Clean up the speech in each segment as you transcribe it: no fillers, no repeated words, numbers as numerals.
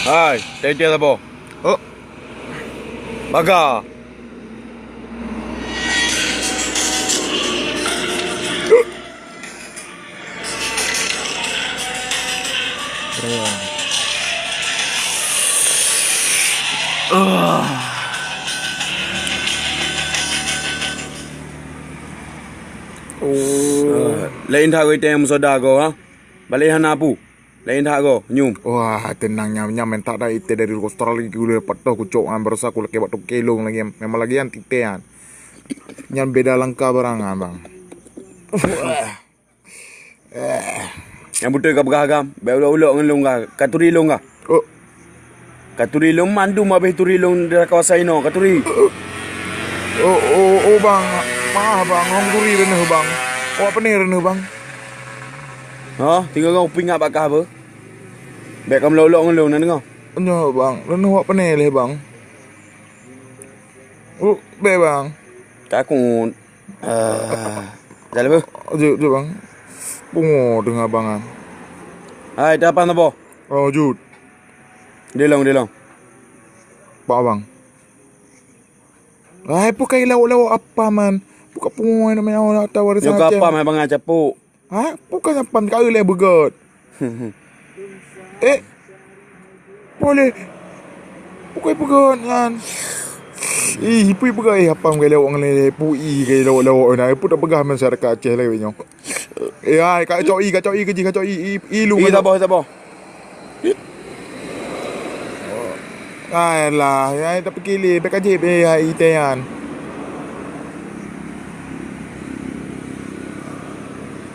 Hai, tadi apa? Oh, Baga. Lain dah kau yang musoda kau ha? Balik hana apu. Lain dah kau nyum. wah tenangnya nyamen tak ada itu dari Australia gue patah kucok berasa aku lagi waktu kelong lagi memang lagi yang titean. Yang beda langkah berangan bang. Yang betul kau beragam. Beulok-ulok ngelung kau. Katuri long kau. Oh, Katuri long mandu mabeh turi long di kawasan ino. Katuri. oh bang, maaf bang, orang turi renah bang. Oh apa nih renah bang? Ha, tinggal kau pingat bakah apa? Baik kau melolok ngelung nak dengar. Enyo bang, renah apa nih leh bang? Oh, be bang. Takut. Jalan apa? Jut bang. Bungo dengar bangan. Hai, dah apa apa? Oh jut, Dia long. pak bang. Ay, bukan lawa-lawa apa man? Bukan pungoy namanya orang tahu ada Yo saja. apa mai bang capuk. Ha? Bukan sampan kau le begot. Boleh. Bukan begot kan. Pui pegai apa ngai lawak ngai pui ngai lawak na. Pu tak pegah masyarakat Aceh le nyo. Ai kacau i lu. Sabar. Ai lah, ai tak pergi be kaji be ai tean.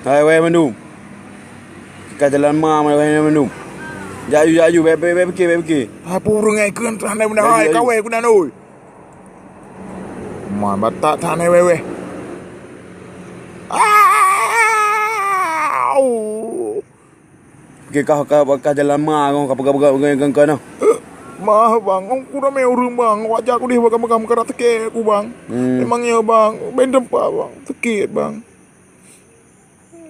Hai, wei mendum. Kat jalan ma wei mendum. Jaju, pergi. Ha purung ngai kun tan benda ai kawe kuna noi. Man batak tan wewe. Pergi kau jalan ma kau pegang kau noh. Mah bang, aku dah main urung bang. Wajah aku dia bakam kerat tekik aku bang. Memangnya bang, bendem pak bang, tekik bang.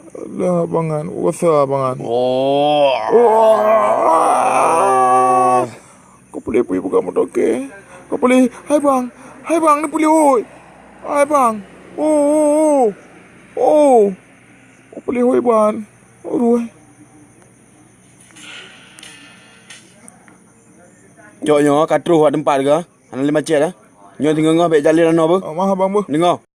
Alah bangan, wasa bangan. Oh. Kau boleh pergi buka motor ke? Kau boleh, hai bang, ni boleh oi. Hai bang, oh. Kau boleh oi bang, oh. Jok katruh kat tempat ke? Ana 5 cek dah. Nyo tinggal ngah baik jalan ana apa? Maaf bang bu. Dengar.